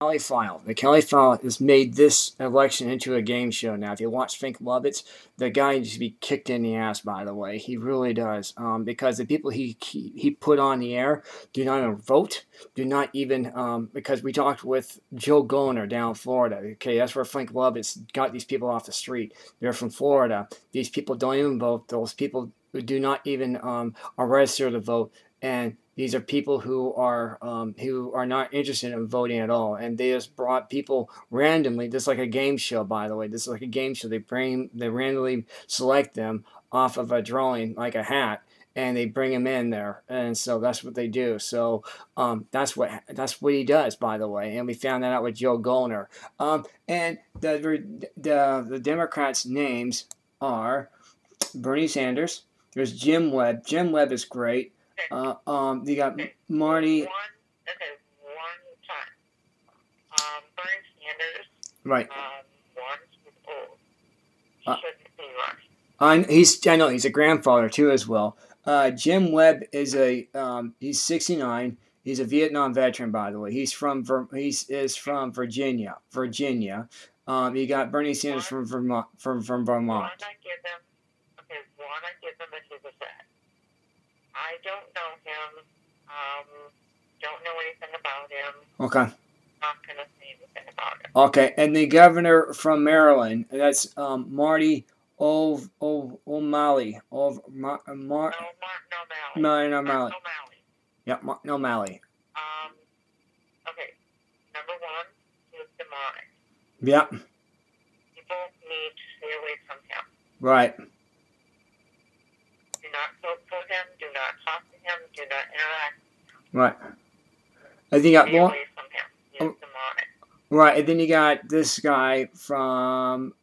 Kelly File. The Kelly File has made this election into a game show now. If you watch Frank Luntz, the guy needs to be kicked in the ass, by the way. He really does. Because the people he put on the air do not even vote, do not even, because we talked with Joe Goner down in Florida. Okay, that's where Frank Luntz got these people off the street. They're from Florida. These people don't even vote. Those people do not even are registered to vote. And these are people who are not interested in voting at all, and they just brought people randomly. This is like a game show, by the way. This is like a game show. They randomly select them off of a drawing, like a hat, and they bring them in there, and so that's what they do. So that's what he does, by the way. And we found that out with Joe Goner. And the Democrats' names are Bernie Sanders. There's Jim Webb. Jim Webb is great. You got Marty. One time. Bernie Sanders. Right. One's old. He shouldn't be rushed. I know he's a grandfather too as well. Jim Webb is he's 69. He's a Vietnam veteran, by the way. He's from Virginia. You got Bernie Sanders from Vermont. One I give them. Okay, one I give them that he's a vet. I don't know him. Don't know anything about him. Okay. Not gonna say anything about him. Okay, and the governor from Maryland, that's Marty O'Malley. O'Malley. Yeah, Martin O'Malley. Okay. Number one, he was demonic. Yeah. People need to stay away from him. Right. Do not vote for him. Do not talk to him. Do not interact. Right. I think you got Stay more. away from him. He is demonic. Right, and then you got this guy from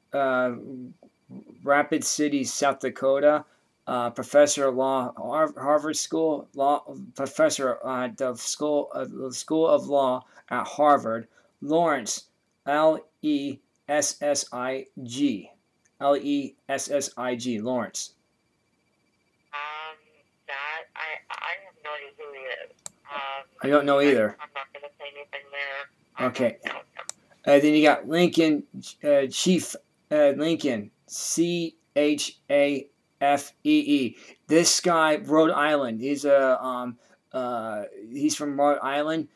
Rapid City, South Dakota, professor of law, Harvard School law, professor at the School of Law at Harvard, Lawrence, Lessig, Lessig, Lawrence. That I have no idea who he is. I don't know either. I'm not going to say anything there. Okay. Then you got Lincoln, Chief Lincoln, Chafee. This guy, Rhode Island. He's from Rhode Island.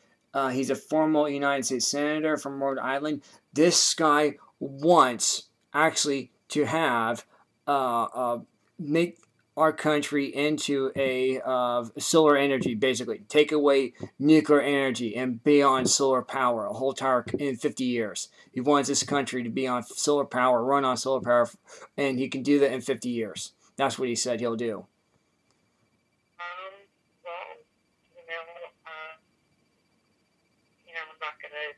He's a former United States Senator from Rhode Island. This guy wants actually to have make our country into a solar energy, basically take away nuclear energy and be on solar power a whole entire in 50 years. He wants this country to be on solar power, run on solar power, and he can do that in 50 years. That's what he said he'll do. I'm not going to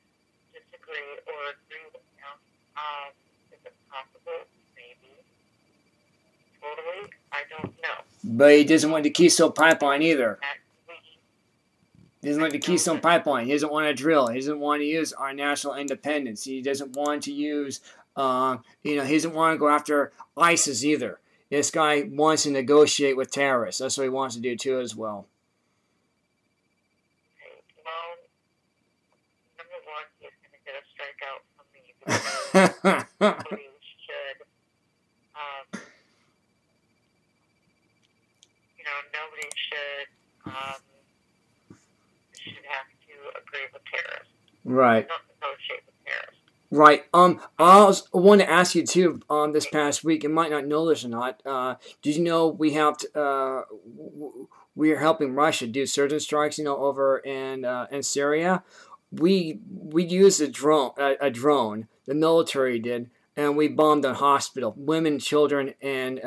disagree or agree with him. Is it possible? Maybe. Totally. I don't know. But he doesn't want the Keystone Pipeline either. He doesn't like the Keystone Pipeline. He doesn't want to drill. He doesn't want to use our national independence. He doesn't want to use, he doesn't want to go after ISIS either. This guy wants to negotiate with terrorists. That's what he wants to do too as well. Well, number one, he's going to get a strikeout from me. Nobody should, nobody should have to agree with terrorists. Right. Don't negotiate with terrorists. Right. I want to ask you too. This past week, you might not know this or not. Did you know we helped? We are helping Russia do certain strikes. Over in Syria. We used a drone. The military did, and we bombed a hospital. Women, children, and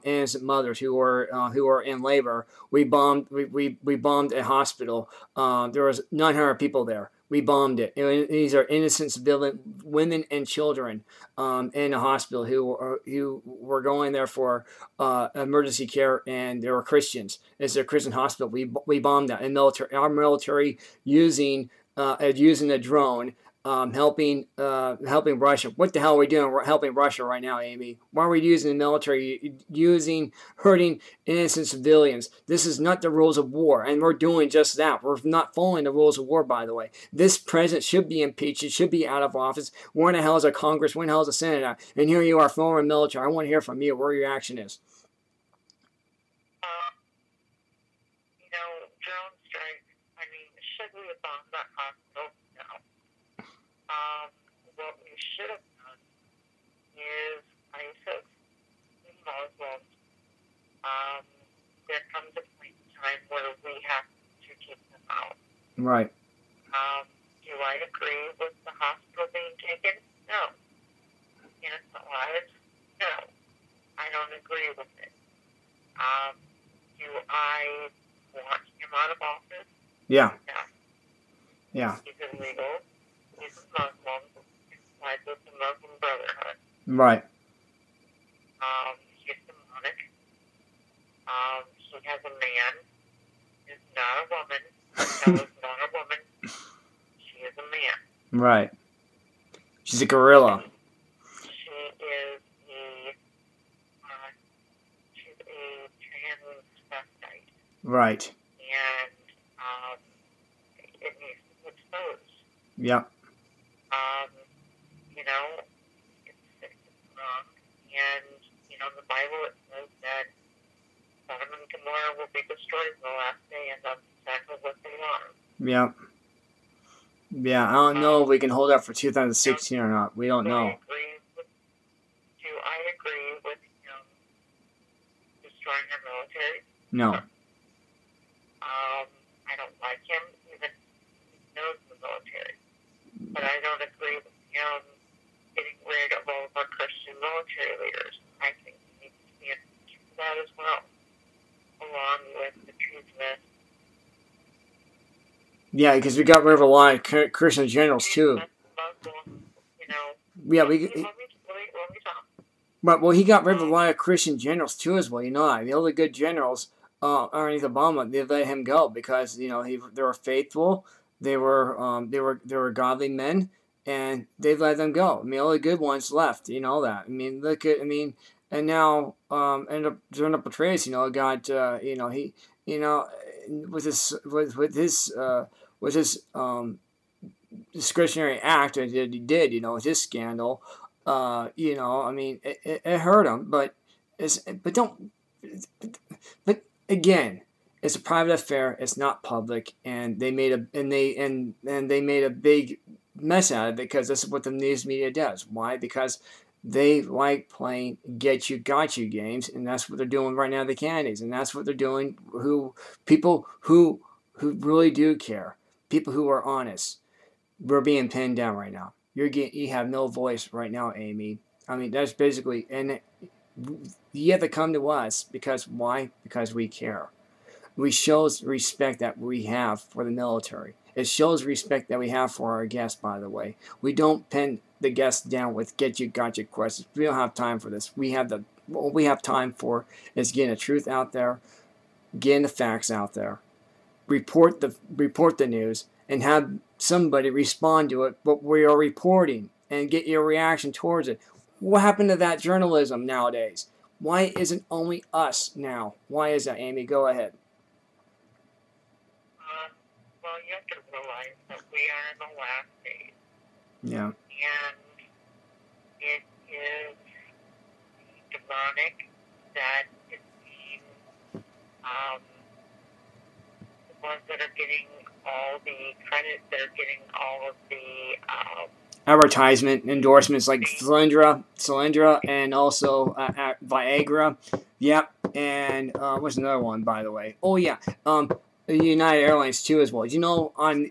innocent mothers who were in labor. We bombed a hospital. There was 900 people there. We bombed it. These are innocent civilian women and children in a hospital who were going there for emergency care, and they were Christians. It's a Christian hospital. We bombed that. And our military using a drone helping Russia. What the hell are we doing? We're helping Russia right now, Amy. Why are we using the military, hurting innocent civilians? This is not the rules of war, and we're doing just that. We're not following the rules of war, by the way. This president should be impeached. He should be out of office. Where in the hell is our Congress? Where in the hell is the Senate at? And here you are, former military. I want to hear from you where your action is. Drone strike. I mean, should we have bombed that hospital? No. What we should have done is ISIS and Muslims. There comes a point in time where we have to keep them out. Right. Do I agree with the hospital being taken? No. Innocent lives? No. I don't agree with it. Do I want him out of office? Yeah. No. Yeah. He's illegal. He's a Muslim. He's tied with the Muslim Brotherhood. Right. He's demonic. He has a man. He's not a woman. No, it's not a woman. She is a man. Right. She's a gorilla. She is she's a transvestite. Right. And it needs to be exposed. Yep. It's wrong. And, the Bible, it says that Sodom and Gomorrah will be destroyed in the last day, and that's exactly what they are. Yep. Yeah, I don't know if we can hold up for 2016 or not. We don't know. Do I agree with him destroying our military? No. I don't like him, even he knows the military. But I don't agree with him getting rid of all of our Christian military leaders. I think he needs to be impeached for that as well, along with the treasonous. Yeah, because we got rid of a lot of Christian generals too. Yeah, let me talk. But well, he got rid of a lot of Christian generals too, as well. The other good generals, underneath Obama, they let him go because they were faithful, they were godly men, and they let them go. All the good ones left. You know that. And now ended up doing up a trace. Got with his discretionary act that he did. With his scandal. It hurt him, but again, it's a private affair. It's not public, and they made a big mess out of it because this is what the news media does. Why? Because they like playing get you got you games, and that's what they're doing right now. The candidates, and that's what they're doing. People who really do care, people who are honest, we're being pinned down right now. You have no voice right now, Amy. That's basically, and you have to come to us because why? Because we care. We shows respect that we have for the military. It shows respect that we have for our guests, by the way. We don't pin the guests down with get you gotcha questions. We don't have time for this. What we have time for is getting the truth out there, getting the facts out there, report the news, and have somebody respond to it, what we are reporting, and get your reaction towards it. What happened to that journalism nowadays? Why isn't only us now? Why is that, Amy? Go ahead. Well, you have to realize that we are in the last days. Yeah. And it is demonic that it's being the ones that are getting all the credit, that are getting all of the advertisement endorsements like Cylindra, and also Viagra. Yep. And what's another one, by the way? Oh yeah. United Airlines too, as well. On